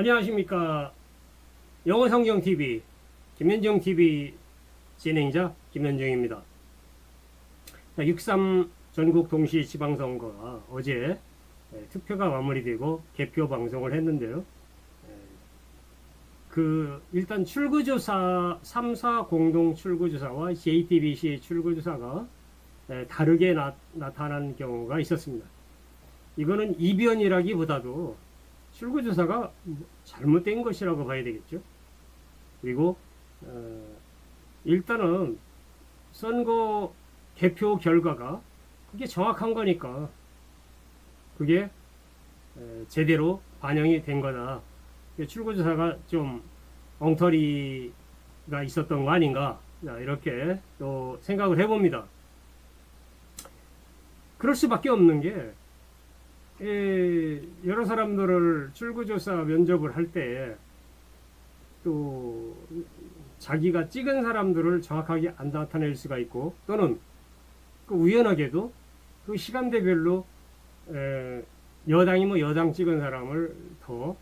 안녕하십니까. 영어성경TV 김현정TV 진행자 김현정입니다. 6.3 전국 동시 지방선거가 어제 투표가 마무리되고 개표 방송을 했는데요. 일단 출구조사 3사 공동 출구조사와 JTBC 출구조사가 다르게 나타난 경우가 있었습니다. 이거는 이변이라기보다도 출구조사가 잘못된 것이라고 봐야 되겠죠. 그리고 일단은 선거 개표 결과가 그게 정확한 거니까 그게 제대로 반영이 된 거다. 출구조사가 좀 엉터리가 있었던 거 아닌가, 이렇게 또 생각을 해봅니다. 그럴 수밖에 없는 게 여러 사람들을 출구조사 면접을 할 때 또 자기가 찍은 사람들을 정확하게 안 나타낼 수가 있고, 또는 그 우연하게도 그 시간대별로 여당이 여당 찍은 사람을 더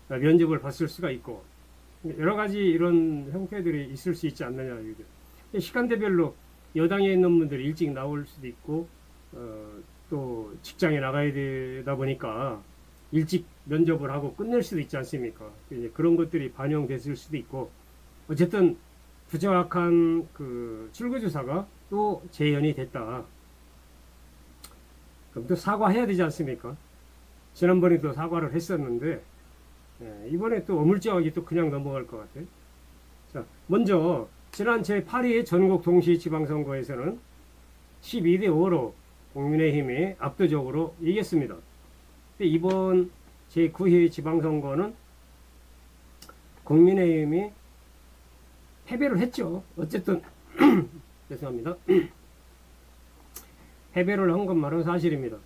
면접을 봤을 수가 있고, 여러 가지 이런 형태들이 있을 수 있지 않느냐. 시간대별로 여당에 있는 분들이 일찍 나올 수도 있고, 또 직장에 나가야 되다 보니까 일찍 면접을 하고 끝낼 수도 있지 않습니까? 이제 그런 것들이 반영됐을 수도 있고, 어쨌든 부정확한 그 출구조사가 또 재현이 됐다. 그럼 또 사과해야 되지 않습니까? 지난번에도 사과를 했었는데, 이번에 또 어물쩡하게 또 그냥 넘어갈 것 같아요. 자, 먼저 지난 제8회 전국 동시 지방선거에서는 12대 5로 국민의힘이 압도적으로 이겼습니다. 이번 제9회 지방선거는 국민의힘이 패배를 했죠. 어쨌든 죄송합니다. 패배를 한 것만은 사실입니다.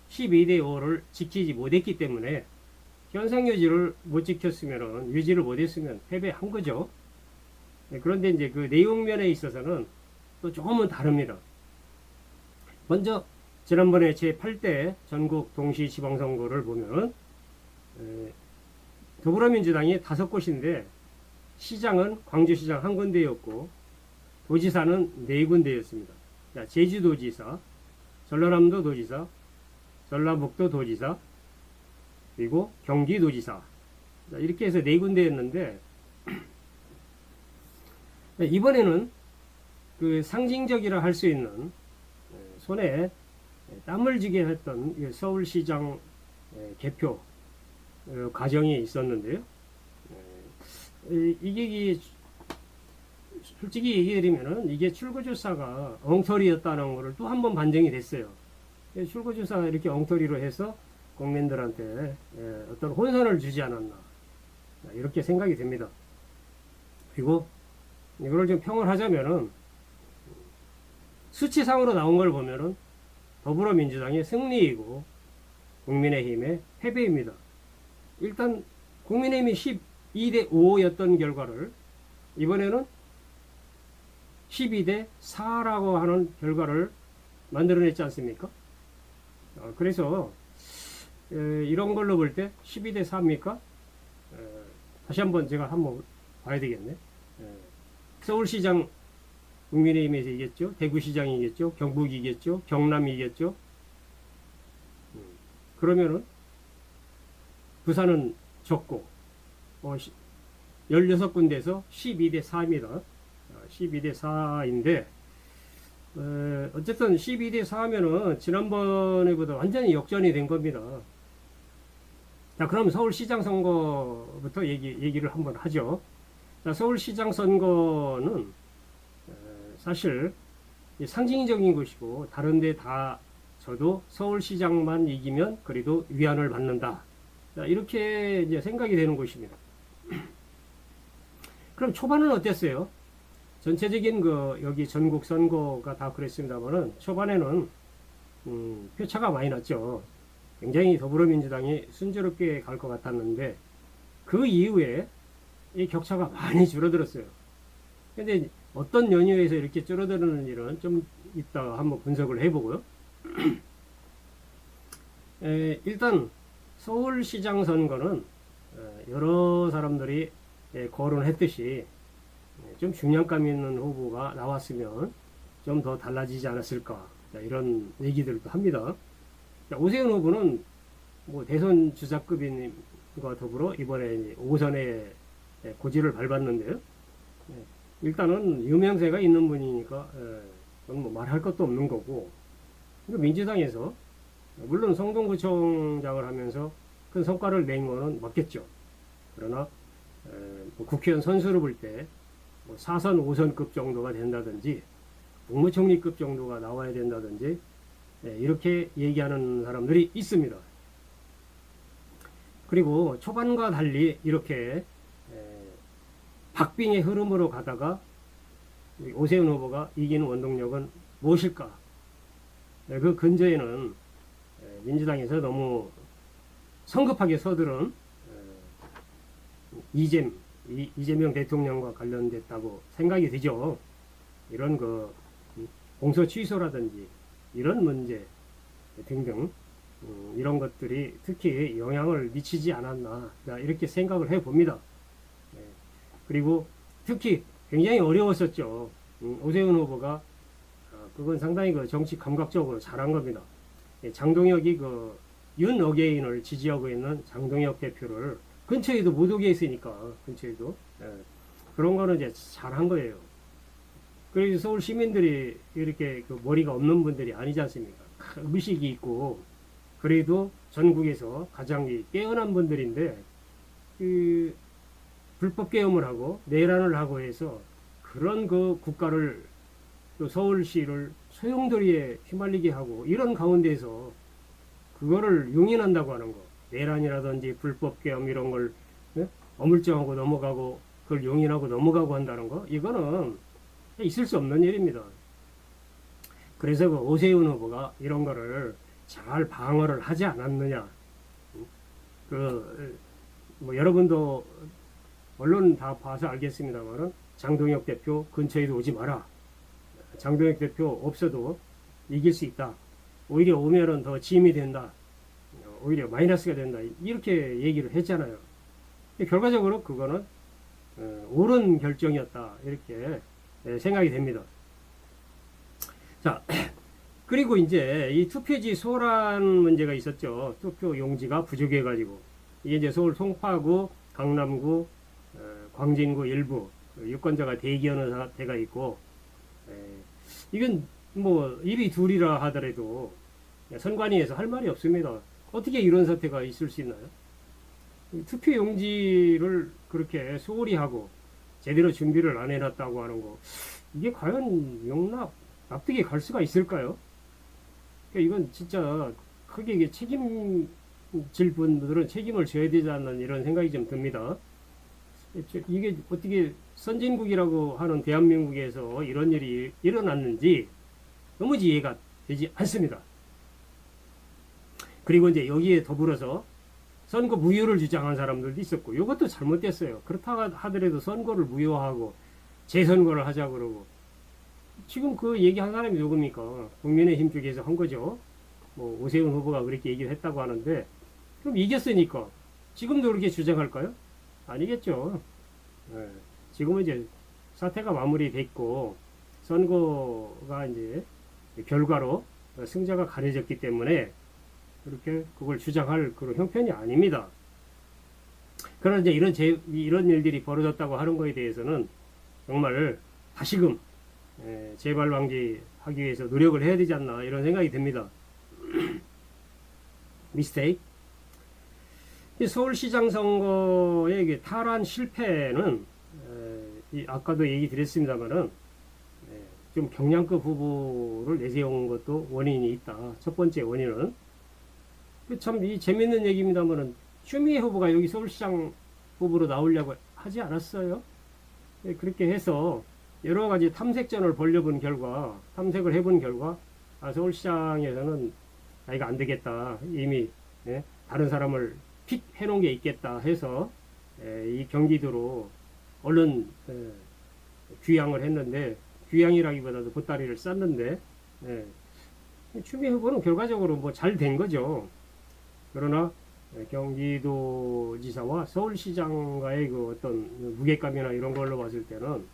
12대 5를 지키지 못했기 때문에 현상 유지를 못 지켰으면, 유지를 못했으면 패배한 거죠. 그런데 이제 그 내용면에 있어서는 또 조금은 다릅니다. 먼저 지난번에 제8대 전국 동시 지방선거를 보면 더불어민주당이 5곳인데 시장은 광주시장 한 군데였고 도지사는 4군데였습니다. 제주도지사, 전라남도 도지사, 전라북도 도지사, 그리고 경기도지사, 이렇게 해서 4군데였는데 이번에는 그 상징적이라 할 수 있는 손에 땀을 쥐게 했던 서울시장 개표 과정이 있었는데요. 이게 솔직히 얘기드리면은 이게 출구조사가 엉터리였다는 것을 또 한 번 반증이 됐어요. 출구조사가 이렇게 엉터리로 해서 국민들한테 어떤 혼선을 주지 않았나, 이렇게 생각이 됩니다. 그리고 이거를 좀 평을 하자면은 수치상으로 나온 걸 보면은 더불어민주당의 승리이고 국민의힘의 패배입니다. 일단 국민의힘이 12대 5였던 결과를 이번에는 12대 4라고 하는 결과를 만들어냈지 않습니까? 그래서 이런 걸로 볼 때 12대 4입니까? 다시 한번 제가 한번 봐야 되겠네. 서울시장 국민의힘에서 이겼죠. 대구시장이 이겼죠. 경북이 이겼죠. 경남이 이겼죠. 그러면은 부산은 졌고 16군데에서 12대 4입니다. 12대 4인데 어쨌든 12대 4면은 지난번에보다 완전히 역전이 된 겁니다. 자, 그럼 서울시장 선거부터 얘기를 한번 하죠. 자, 서울시장 선거는 사실 상징적인 것이고, 다른데 다 저도 서울시장만 이기면 그래도 위안을 받는다, 이렇게 이제 생각이 되는 것입니다. 그럼 초반은 어땠어요? 전체적인 여기 전국 선거가 다 그랬습니다만은 초반에는 표차가 많이 났죠. 굉장히 더불어민주당이 순조롭게 갈 것 같았는데 그 이후에 이 격차가 많이 줄어들었어요. 근데 어떤 연유에서 이렇게 줄어드는 일은 좀 이따가 한번 분석을 해보고요. 일단 서울시장 선거는 여러 사람들이 거론했듯이 좀 중량감 있는 후보가 나왔으면 좀 더 달라지지 않았을까, 이런 얘기들도 합니다. 오세훈 후보는 뭐 대선 주자급인과 더불어 이번에 이제 5선에 고지를 밟았는데요. 일단은 유명세가 있는 분이니까 그건 뭐 말할 것도 없는 거고, 민주당에서 물론 성동구청장을 하면서 큰 성과를 낸 거는 맞겠죠. 그러나 뭐 국회의원 선수를 볼 때 뭐 4선, 5선급 정도가 된다든지 국무총리급 정도가 나와야 된다든지 이렇게 얘기하는 사람들이 있습니다. 그리고 초반과 달리 이렇게 박빙의 흐름으로 가다가 오세훈 후보가 이기는 원동력은 무엇일까? 그 근저에는 민주당에서 너무 성급하게 서두른 이재명 대통령과 관련됐다고 생각이 되죠. 이런 공소 취소라든지 이런 문제 등등 이런 것들이 특히 영향을 미치지 않았나, 이렇게 생각을 해봅니다. 그리고 특히 굉장히 어려웠었죠. 오세훈 후보가 그건 상당히 정치 감각적으로 잘한 겁니다. 장동혁이 윤 어게인을 지지하고 있는 장동혁 대표를 근처에도 못 오게 했으니까, 근처에도 그런 거는 이제 잘한 거예요. 그래서 서울 시민들이 이렇게 머리가 없는 분들이 아니지 않습니까? 의식이 있고 그래도 전국에서 가장 깨어난 분들인데 불법 계엄을 하고 내란을 하고 해서 그런 국가를, 또 서울시를 소용돌이에 휘말리게 하고 이런 가운데서 그거를 용인한다고 하는 거, 내란이라든지 불법 계엄 이런 걸 어물쩡하고 넘어가고 그걸 용인하고 넘어가고 한다는 거, 이거는 있을 수 없는 일입니다. 그래서 오세훈 후보가 이런 거를 잘 방어를 하지 않았느냐. 뭐 여러분도 언론 다 봐서 알겠습니다만은 장동혁 대표 근처에도 오지 마라. 장동혁 대표 없어도 이길 수 있다. 오히려 오면은 더 짐이 된다. 오히려 마이너스가 된다. 이렇게 얘기를 했잖아요. 결과적으로 그거는 옳은 결정이었다. 이렇게 생각이 됩니다. 자, 그리고 이제 이 투표지 소란 문제가 있었죠. 투표 용지가 부족해가지고. 이게 이제 서울 송파구, 강남구, 광진구 일부 유권자가 대기하는 사태가 있고, 이건 뭐 입이 둘이라 하더라도 선관위에서 할 말이 없습니다. 어떻게 이런 사태가 있을 수 있나요? 투표 용지를 그렇게 소홀히 하고 제대로 준비를 안 해놨다고 하는 거, 이게 과연 납득이 갈 수가 있을까요? 그러니까 이건 진짜 크게 이게 책임질 분들은 책임을 져야 되지 않나, 이런 생각이 좀 듭니다. 이게 어떻게 선진국이라고 하는 대한민국에서 이런 일이 일어났는지 도무지 이해가 되지 않습니다. 그리고 이제 여기에 더불어서 선거 무효를 주장한 사람들도 있었고, 이것도 잘못됐어요. 그렇다 하더라도 선거를 무효하고 재선거를 하자 그러고, 지금 그 얘기한 사람이 누굽니까? 국민의힘 쪽에서 한 거죠. 뭐 오세훈 후보가 그렇게 얘기를 했다고 하는데, 그럼 이겼으니까 지금도 그렇게 주장할까요? 아니겠죠. 지금은 이제 사태가 마무리됐고 선거가 이제 결과로 승자가 가려졌기 때문에 그렇게 그걸 주장할 그런 형편이 아닙니다. 그러나 이제 이런 일들이 벌어졌다고 하는 거에 대해서는 정말 다시금 재발 방지하기 위해서 노력을 해야 되지 않나, 이런 생각이 듭니다. 미스테이크. 서울시장 선거의 탈환 실패는 아까도 얘기 드렸습니다만은 좀 경량급 후보를 내세운 것도 원인이 있다. 첫 번째 원인은 참 재밌는 얘기입니다만은 추미애 후보가 여기 서울시장 후보로 나오려고 하지 않았어요. 그렇게 해서 여러 가지 탐색전을 벌려본 결과, 탐색을 해본 결과, 서울시장에서는 이거 안 되겠다. 이미 다른 사람을 픽 해놓은 게 있겠다 해서 이 경기도로 얼른 귀향을 했는데, 귀향이라기보다도 보따리를 쌌는데, 추미애 후보는 결과적으로 뭐 잘 된 거죠. 그러나 경기도지사와 서울시장과의 그 어떤 무게감이나 이런 걸로 봤을 때는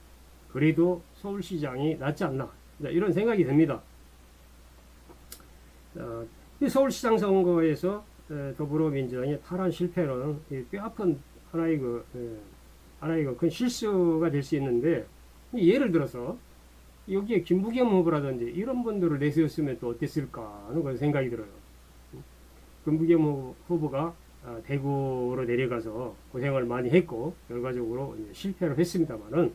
그래도 서울시장이 낫지 않나 이런 생각이 듭니다. 이 서울시장 선거에서 더불어민주당이 탈환 실패는 뼈아픈 하나의 큰 실수가 될 수 있는데, 예를 들어서 여기에 김부겸 후보라든지 이런 분들을 내세웠으면 또 어땠을까 하는 그런 생각이 들어요. 김부겸 후보가 대구로 내려가서 고생을 많이 했고 결과적으로 실패를 했습니다만은,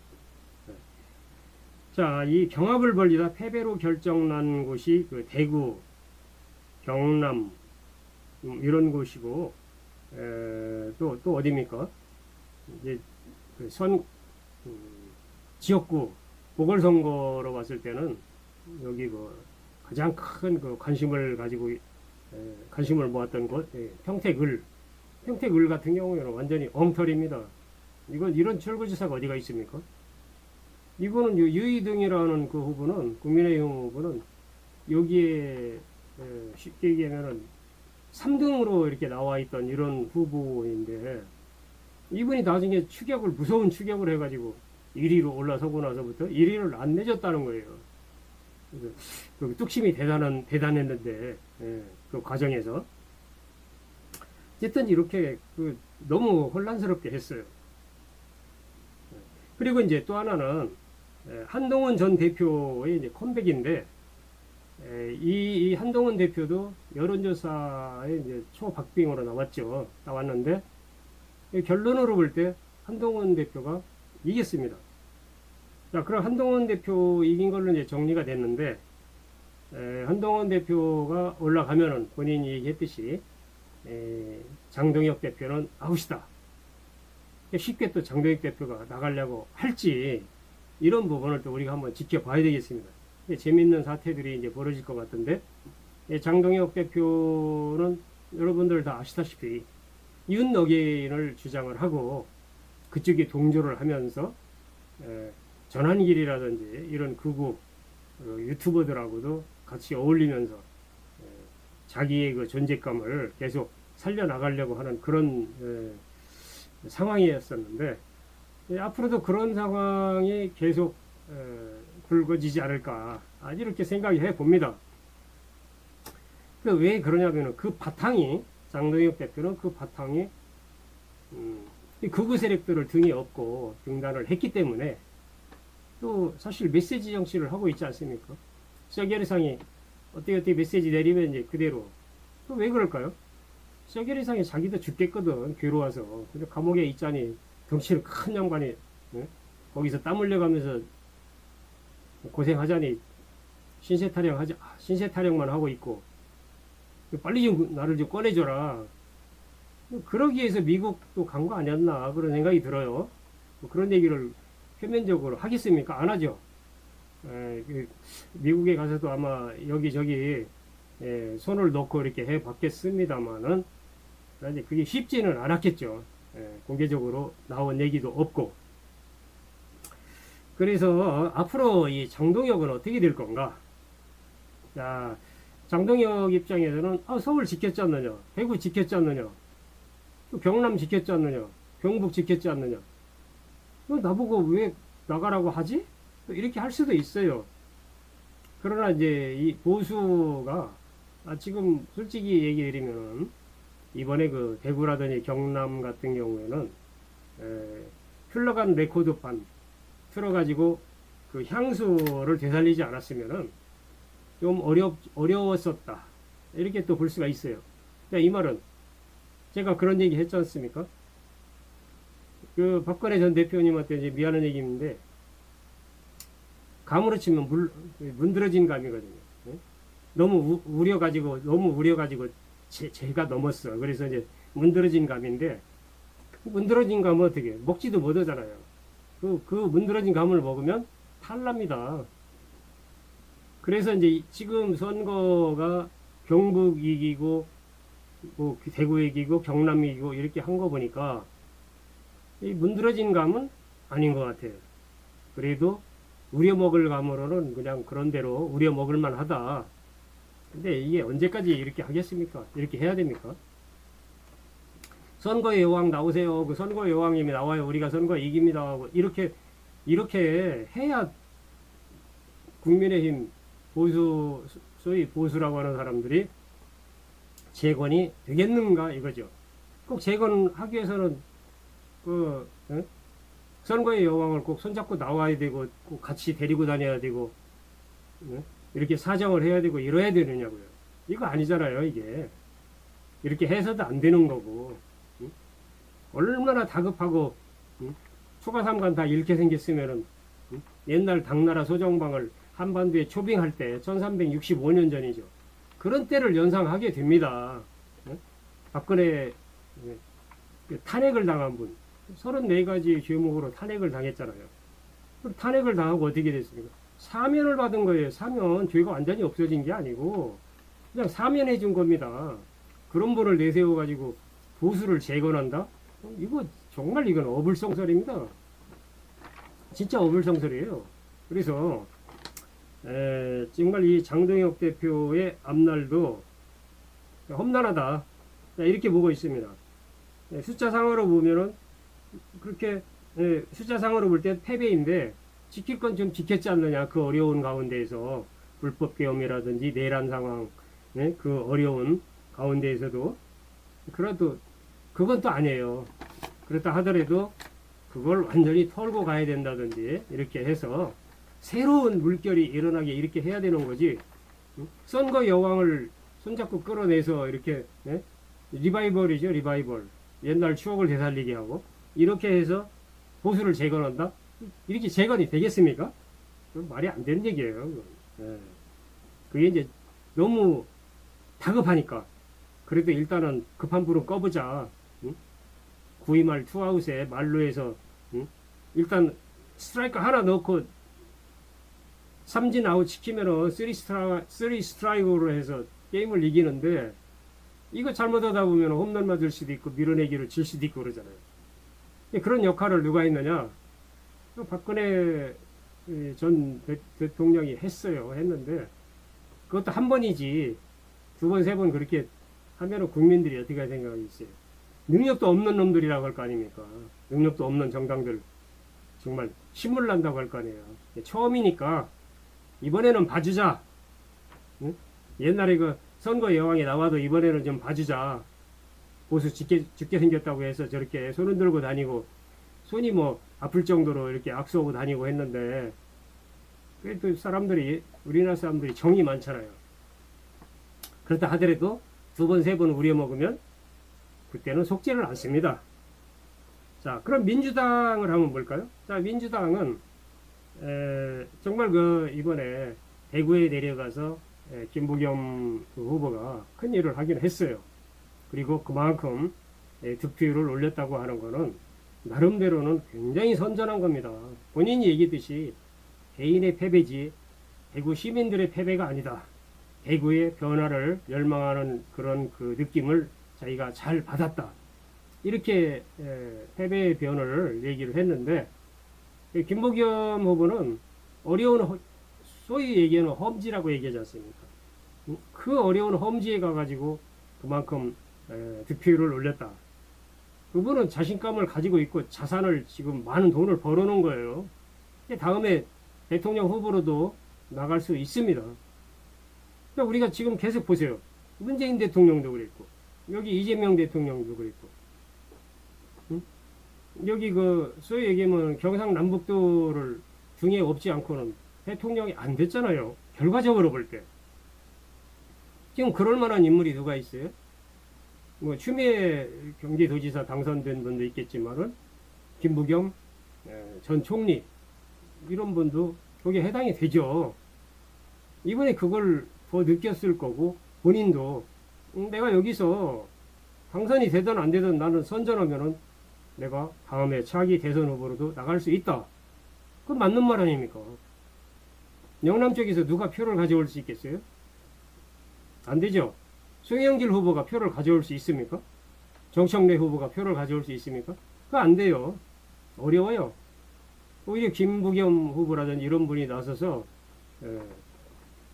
자, 이 경합을 벌리다 패배로 결정난 곳이 그 대구, 경남 이런 곳이고, 또 어디입니까? 이제 그 지역구 보궐선거로 봤을 때는 여기 그 가장 큰 그 관심을 가지고 관심을 모았던 곳, 평택을 같은 경우에는 완전히 엉터리입니다. 이건 이런 출구지사가 어디가 있습니까? 이거는 유이등이라는 그 후보는, 국민의힘 후보는 여기에 쉽게 얘기하면은 3등으로 이렇게 나와 있던 이런 후보인데, 이분이 나중에 무서운 추격을 해가지고 1위로 올라서고 나서부터 1위를 안 내줬다는 거예요. 그래서 그 뚝심이 대단했는데, 그 과정에서. 어쨌든 이렇게 너무 혼란스럽게 했어요. 그리고 이제 또 하나는 한동훈 전 대표의 이제 컴백인데, 이 한동훈 대표도 여론조사에 이제 초박빙으로 나왔는데, 결론으로 볼 때 한동훈 대표가 이겼습니다. 자, 그럼 한동훈 대표 이긴 걸로 이제 정리가 됐는데, 한동훈 대표가 올라가면은 본인이 얘기했듯이 장동혁 대표는 아웃이다. 쉽게 또 장동혁 대표가 나가려고 할지, 이런 부분을 또 우리가 한번 지켜봐야 되겠습니다. 재밌는 사태들이 이제 벌어질 것 같은데, 장동혁 대표는 여러분들 다 아시다시피 윤너게인을 주장을 하고 그쪽이 동조를 하면서 전환길이라든지 이런 극우 유튜버들하고도 같이 어울리면서 자기의 그 존재감을 계속 살려나가려고 하는 그런 상황이었었는데, 앞으로도 그런 상황이 계속 불거지지 않을까 이렇게 생각해 봅니다. 왜 그러냐면은 그 바탕이, 장동혁 대표는 그 바탕이 극우 세력들을 등에 업고 등단을 했기 때문에, 또 사실 메시지 정치를 하고 있지 않습니까? 서결의상이 어떻게 메시지 내리면 이제 그대로. 또 왜 그럴까요? 서결의상이 자기도 죽겠거든, 괴로워서. 근데 감옥에 있자니 덩치는 큰 양반이 거기서 땀 흘려가면서 고생하자니 신세 타령만 하고 있고, 빨리 좀 나를 좀 꺼내줘라. 그러기 위해서 미국도 간 거 아니었나 그런 생각이 들어요. 그런 얘기를 표면적으로 하겠습니까? 안 하죠. 미국에 가서도 아마 여기저기 손을 놓고 이렇게 해 봤겠습니다만은, 그게 쉽지는 않았겠죠. 공개적으로 나온 얘기도 없고. 그래서 앞으로 이 장동혁은 어떻게 될 건가? 자, 장동혁 입장에서는 서울 지켰지 않느냐, 대구 지켰지 않느냐, 또 경남 지켰지 않느냐, 경북 지켰지 않느냐, 나보고 왜 나가라고 하지? 또 이렇게 할 수도 있어요. 그러나 이제 이 보수가 지금 솔직히 얘기 드리면, 이번에 그 대구라든지 경남 같은 경우에는 흘러간 레코드판 틀어가지고 그 향수를 되살리지 않았으면은 좀 어려웠었다, 이렇게 또 볼 수가 있어요. 이 말은 제가 그런 얘기 했지 않습니까? 그 박근혜 전 대표님한테 이제 미안한 얘기인데, 감으로 치면 문드러진 감이거든요. 너무 우려가지고 제가 넘었어. 그래서 이제 문드러진 감인데, 문드러진 감은 어떻게 먹지도 못하잖아요. 그 문드러진 감을 먹으면 탈납니다. 그래서 이제 지금 선거가 경북 이기고 뭐 대구 이기고 경남 이기고 이렇게 한 거 보니까 이 문드러진 감은 아닌 것 같아요. 그래도 우려먹을 감으로는 그냥 그런 대로 우려먹을 만하다. 근데 이게 언제까지 이렇게 하겠습니까? 이렇게 해야 됩니까? 선거의 여왕 나오세요. 그 선거의 여왕님이 나와요. 우리가 선거 이깁니다. 하고 이렇게 해야 국민의힘 보수, 소위 보수라고 하는 사람들이 재건이 되겠는가 이거죠. 꼭 재건하기 위해서는 그 선거의 여왕을 꼭 손잡고 나와야 되고 꼭 같이 데리고 다녀야 되고 이렇게 사정을 해야 되고 이래야 되느냐고요. 이거 아니잖아요. 이게 이렇게 해서도 안 되는 거고 얼마나 다급하고 추가 3관 다 잃게 생겼으면은 옛날 당나라 소정방을 한반도에 초빙할 때 1365년 전이죠. 그런 때를 연상하게 됩니다. 박근혜 탄핵을 당한 분 34가지 죄목으로 탄핵을 당했잖아요. 탄핵을 당하고 어떻게 됐습니까? 사면을 받은 거예요. 사면 죄가 완전히 없어진 게 아니고 그냥 사면해 준 겁니다. 그런 분을 내세워 가지고 보수를 재건한다? 이거 정말 이건 어불성설입니다. 진짜 어불성설이에요. 그래서 정말 이 장동혁 대표의 앞날도 험난하다 이렇게 보고 있습니다. 숫자상으로 보면은 그렇게 숫자상으로 볼 때 패배인데 지킬 건 좀 지켰지 않느냐. 그 어려운 가운데에서 불법 계엄이라든지 내란 상황 그 어려운 가운데에서도 그래도 그건 또 아니에요. 그렇다 하더라도 그걸 완전히 털고 가야 된다든지 이렇게 해서 새로운 물결이 일어나게 이렇게 해야 되는 거지. 선거 여왕을 손잡고 끌어내서 이렇게 리바이벌이죠. 리바이벌. 옛날 추억을 되살리게 하고 이렇게 해서 보수를 재건한다? 이렇게 재건이 되겠습니까? 말이 안 되는 얘기예요. 그게 이제 너무 다급하니까 그래도 일단은 급한 불은 꺼보자. 9위말 투아웃에 말로해서 일단 스트라이크 하나 넣고 삼진 아웃 시키면은 3스트라이크로 해서 게임을 이기는데 이거 잘못하다 보면 홈런 맞을 수도 있고 밀어내기로 질 수도 있고 그러잖아요. 그런 역할을 누가 했느냐? 박근혜 전 대통령이 했는데 그것도 한 번이지 두 번, 세 번 그렇게 하면은 국민들이 어떻게 생각하겠어요? 능력도 없는 놈들이라고 할 거 아닙니까? 능력도 없는 정당들 정말 신물 난다고 할 거 아니에요. 처음이니까 이번에는 봐주자. 응? 옛날에 그 선거 여왕이 나와도 이번에는 좀 봐주자. 보수 죽게 생겼다고 해서 저렇게 손 흔들고 다니고 손이 뭐 아플 정도로 이렇게 악수하고 다니고 했는데 그래도 우리나라 사람들이 정이 많잖아요. 그렇다 하더라도 두 번, 세 번 우려먹으면 그때는 속지를 않습니다. 자, 그럼 민주당을 한번 볼까요? 자, 민주당은 정말 이번에 대구에 내려가서 김부겸 후보가 큰 일을 하긴 했어요. 그리고 그만큼 득표율을 올렸다고 하는 거는 나름대로는 굉장히 선전한 겁니다. 본인이 얘기했듯이 개인의 패배지 대구 시민들의 패배가 아니다. 대구의 변화를 열망하는 그런 그 느낌을 자기가 잘 받았다. 이렇게 패배의 변화를 얘기를 했는데 김부겸 후보는 어려운 소위 얘기하는 험지라고 얘기하지 않습니까? 그 어려운 험지에 가가지고 그만큼 득표율을 올렸다. 그분은 자신감을 가지고 있고 자산을 지금 많은 돈을 벌어놓은 거예요. 다음에 대통령 후보로도 나갈 수 있습니다. 그러니까 우리가 지금 계속 보세요. 문재인 대통령도 그랬고 여기 이재명 대통령도 그랬고 여기 소위 얘기하면 경상남북도를 등에 업지 않고는 대통령이 안 됐잖아요. 결과적으로 볼 때. 지금 그럴 만한 인물이 누가 있어요? 뭐 추미애 경기도지사 당선된 분도 있겠지만은 김부겸 전 총리 이런 분도 거기에 해당이 되죠. 이번에 그걸 더 느꼈을 거고 본인도 내가 여기서 당선이 되든 안 되든 나는 선전하면은 내가 다음에 차기 대선 후보로도 나갈 수 있다. 그건 맞는 말 아닙니까? 영남 쪽에서 누가 표를 가져올 수 있겠어요? 안 되죠. 송영길 후보가 표를 가져올 수 있습니까? 정청래 후보가 표를 가져올 수 있습니까? 그거 안 돼요. 어려워요. 오히려 김부겸 후보라든지 이런 분이 나서서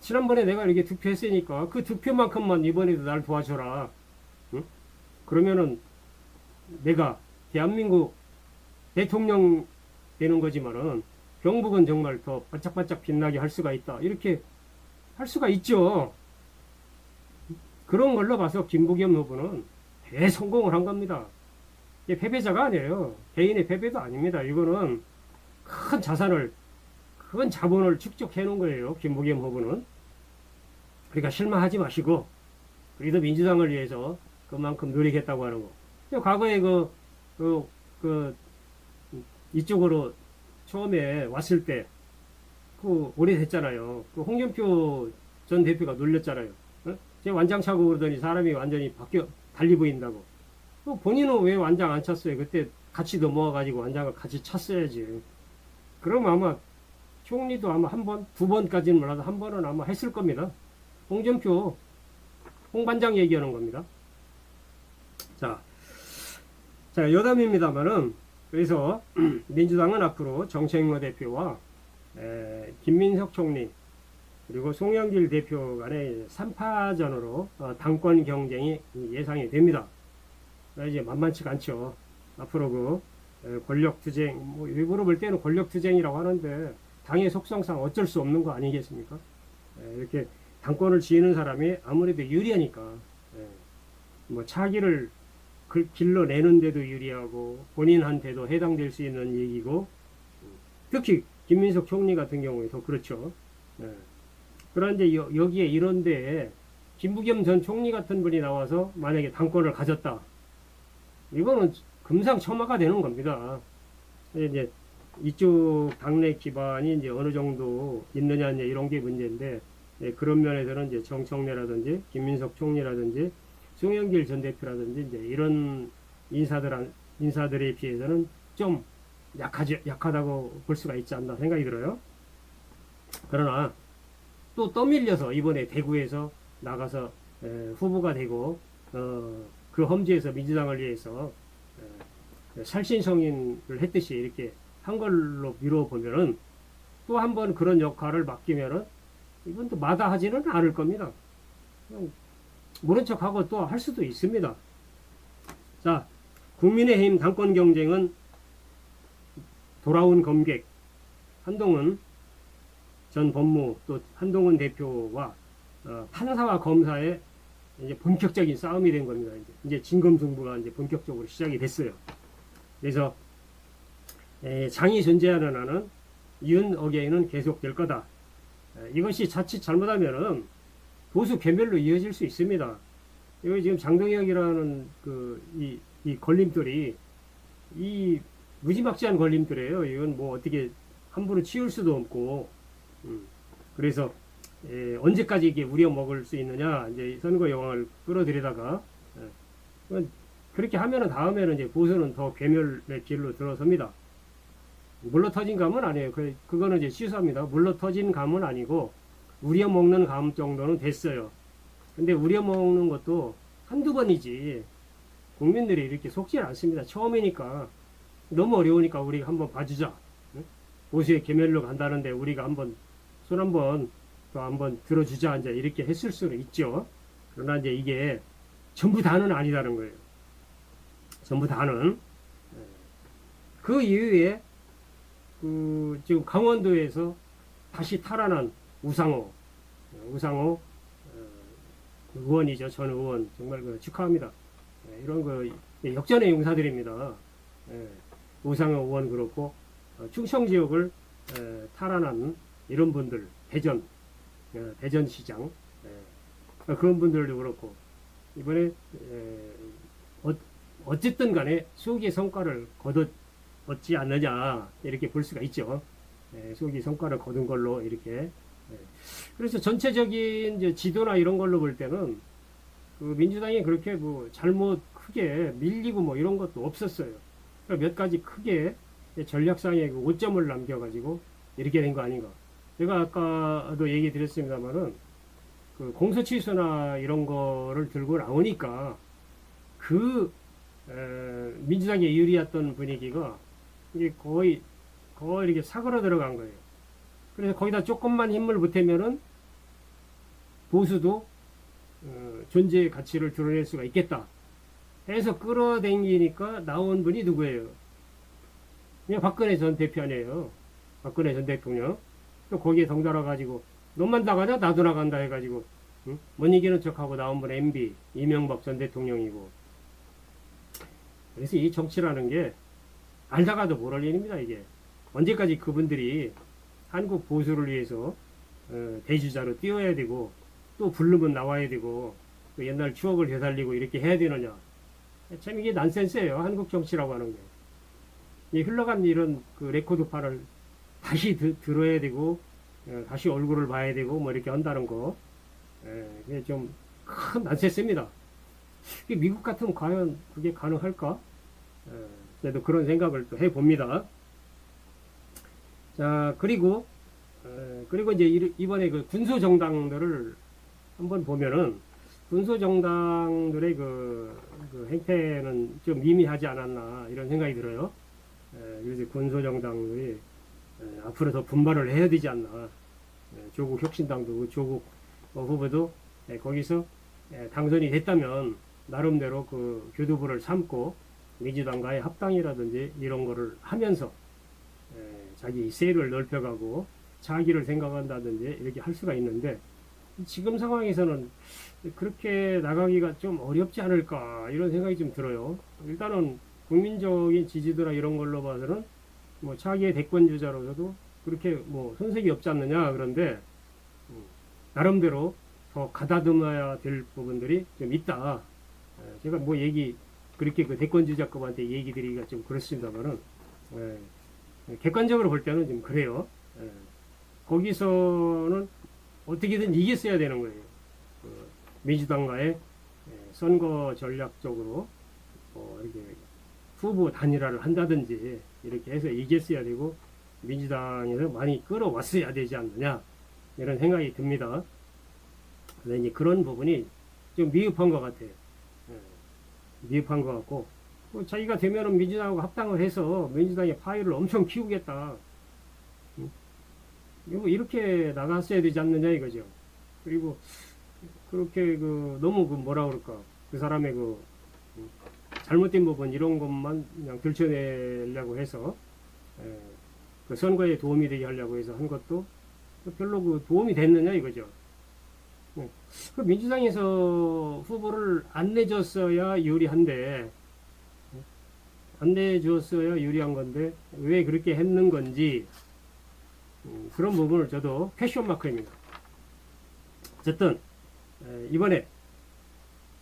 지난번에 내가 이렇게 득표했으니까 그 득표만큼만 이번에도 날 도와줘라. 응? 그러면은 내가 대한민국 대통령 되는 거지만은 경북은 정말 더 반짝반짝 빛나게 할 수가 있다. 이렇게 할 수가 있죠. 그런 걸로 봐서 김부겸 후보는 대성공을 한 겁니다. 이게 패배자가 아니에요. 개인의 패배도 아닙니다. 이거는 큰 자산을, 큰 자본을 축적해 놓은 거예요. 김부겸 후보는. 그러니까 실망하지 마시고, 우리도 민주당을 위해서 그만큼 노력했다고 하는 거. 과거에 이쪽으로 처음에 왔을 때, 오래됐잖아요. 홍준표 전 대표가 놀렸잖아요. 제 완장 차고 그러더니 사람이 완전히 달리 보인다고. 본인은 왜 완장 안 찼어요? 그때 같이 넘어와가지고 완장을 같이 찼어야지. 그럼 아마 총리도 아마 한 번, 두 번까지는 몰라도 한 번은 아마 했을 겁니다. 홍준표, 홍반장 얘기하는 겁니다. 자, 여담입니다만은, 그래서 민주당은 앞으로 정책로 대표와 김민석 총리, 그리고 송영길 대표 간의 3파전으로 당권 경쟁이 예상이 됩니다. 이제 만만치가 않죠. 앞으로 권력투쟁, 일부러 볼 때는 권력투쟁이라고 하는데, 당의 속성상 어쩔 수 없는 거 아니겠습니까? 이렇게 당권을 지휘는 사람이 아무래도 유리하니까, 차기를 길러내는데도 유리하고, 본인한테도 해당될 수 있는 얘기고, 특히 김민석 총리 같은 경우에 더 그렇죠. 그런데 여기에 이런데 김부겸 전 총리 같은 분이 나와서 만약에 당권을 가졌다. 이거는 금상첨화가 되는 겁니다. 이제 이쪽 당내 기반이 이제 어느 정도 있느냐 이제 이런 게 문제인데, 그런 면에서는 이제 정청래라든지 김민석 총리라든지 송영길 전 대표라든지 이제 이런 인사들에 비해서는 좀 약하다고 볼 수가 있지 않나 생각이 들어요. 그러나 또 떠밀려서 이번에 대구에서 나가서 후보가 되고 그 험지에서 민주당을 위해서 살신성인을 했듯이 이렇게 한 걸로 미뤄보면은 또 한 번 그런 역할을 맡기면은 이건 또 마다하지는 않을 겁니다. 모른 척하고 또 할 수도 있습니다. 자, 국민의힘 당권 경쟁은 돌아온 검객 한동훈 전 법무 또 한동훈 대표와 판사와 검사의 이제 본격적인 싸움이 된 겁니다. 이제 진검승부가 이제 본격적으로 시작이 됐어요. 그래서 장이 존재하는 한은 윤어게인은 계속될 거다. 이것이 자칫 잘못하면은 보수 괴멸로 이어질 수 있습니다. 이거 지금 장동혁이라는 이 걸림돌이 이 무지막지한 걸림돌이에요. 이건 뭐 어떻게 함부로 치울 수도 없고, 그래서 언제까지 이게 우려먹을 수 있느냐, 이제 선거 여왕을 끌어들이다가 그렇게 하면은 다음에는 이제 보수는 더 괴멸의 길로 들어섭니다. 물러 터진 감은 아니에요. 그거는 이제 취소합니다. 물러 터진 감은 아니고 우려먹는 감 정도는 됐어요. 근데 우려먹는 것도 한두 번이지 국민들이 이렇게 속지 않습니다. 처음이니까 너무 어려우니까 우리가 한번 봐주자. 보수의 괴멸로 간다는데 우리가 한번 손 한번 또 한번 들어주자. 이제 이렇게 했을 수는 있죠. 그러나 이제 이게 전부 다는 아니다는 거예요. 전부 다는. 그 이후에 지금 강원도에서 다시 탈환한 우상호 의원이죠. 전 의원 정말 축하합니다. 이런 역전의 용사들입니다. 우상호 의원 그렇고 충청 지역을 탈환한 이런 분들, 대전시장 그런 분들도 그렇고 이번에 어쨌든 간에 수기 성과를 얻지 않느냐 이렇게 볼 수가 있죠. 수기 성과를 거둔 걸로 이렇게. 그래서 전체적인 이제 지도나 이런 걸로 볼 때는 민주당이 그렇게 뭐 잘못 크게 밀리고 뭐 이런 것도 없었어요. 그러니까 몇 가지 크게 전략상의 오점을 남겨가지고 이렇게 된 거 아닌가. 제가 아까도 얘기 드렸습니다만은 공소 취소나 이런 거를 들고 나오니까 민주당에 유리했던 분위기가 이게 거의 이렇게 사그러 들어간 거예요. 그래서 거기다 조금만 힘을 보태면은 보수도 존재의 가치를 드러낼 수가 있겠다. 해서 끌어당기니까 나온 분이 누구예요? 그냥 박근혜 전 대표 아니에요. 박근혜 전 대통령. 또 거기에 덩달아 가지고 너만 나가냐 나도 나간다 해가지고 응? 못 이기는 척하고 나온 분 MB 이명박 전 대통령이고. 그래서 이 정치라는 게 알다가도 모를 일입니다. 이게 언제까지 그분들이 한국 보수를 위해서 대주자로 뛰어야 되고 또 부르면 나와야 되고 또 옛날 추억을 되살리고 이렇게 해야 되느냐. 참 이게 난센스예요. 한국 정치라고 하는 게. 이 흘러간 이런 그 레코드판을 다시 들어야 되고 다시 얼굴을 봐야 되고 뭐 이렇게 한다는 거. 그게 좀 큰 난센스입니다. 미국 같으면 과연 그게 가능할까? 저도 그런 생각을 또 해봅니다. 자, 그리고 이제 이번에 그 군소정당들을 한번 보면은 군소정당들의 그 행태는 좀 미미하지 않았나 이런 생각이 들어요. 그래서 군소정당들이 앞으로 더 분발을 해야 되지 않나. 조국 혁신당도 조국 후보도 거기서 당선이 됐다면 나름대로 그 교두보를 삼고 민주당과의 합당이라든지 이런 거를 하면서 자기 세를 넓혀가고 자기를 생각한다든지 이렇게 할 수가 있는데 지금 상황에서는 그렇게 나가기가 좀 어렵지 않을까 이런 생각이 좀 들어요. 일단은 국민적인 지지도나 이런 걸로 봐서는 뭐 차기의 대권 주자로서도 그렇게 뭐 손색이 없지 않느냐. 그런데 나름대로 더 가다듬어야 될 부분들이 좀 있다. 제가 뭐 그렇게 그 대권 주자급한테 얘기 드리기가 좀 그렇습니다만은 객관적으로 볼 때는 좀 그래요. 거기서는 어떻게든 이겼어야 되는 거예요. 민주당과의 선거 전략적으로 이렇게 후보 단일화를 한다든지 이렇게 해서 이겼어야 되고 민주당에서 많이 끌어왔어야 되지 않느냐 이런 생각이 듭니다. 그런데 이제 그런 부분이 좀 미흡한 것 같아요. 미흡한 것 같고 자기가 되면은 민주당하고 합당을 해서 민주당의 파일을 엄청 키우겠다. 이렇게 나갔어야 되지 않느냐 이거죠. 그리고 그렇게 너무 뭐라 그럴까 그 사람의 잘못된 부분 이런 것만 그냥 들춰내려고 해서 그 선거에 도움이 되게 하려고 해서 한 것도 별로 도움이 됐느냐 이거죠. 그 민주당에서 후보를 안 내줬어야 유리한데 안 내줬어야 유리한 건데 왜 그렇게 했는 건지 그런 부분을 저도 퀘션 마크입니다. 어쨌든 이번에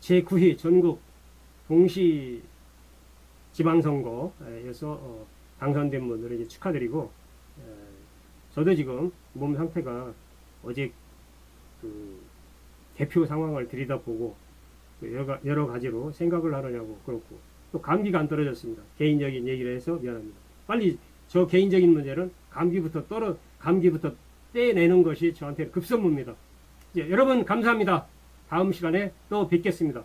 제9회 전국 동시 지방선거에서 당선된 분들에게 축하드리고 저도 지금 몸 상태가 어제 대표 상황을 들여다보고 여러 가지로 생각을 하느냐고 그렇고 또 감기가 안 떨어졌습니다. 개인적인 얘기를 해서 미안합니다. 빨리 저 개인적인 문제는 감기부터 떼내는 것이 저한테 급선무입니다. 여러분 감사합니다. 다음 시간에 또 뵙겠습니다.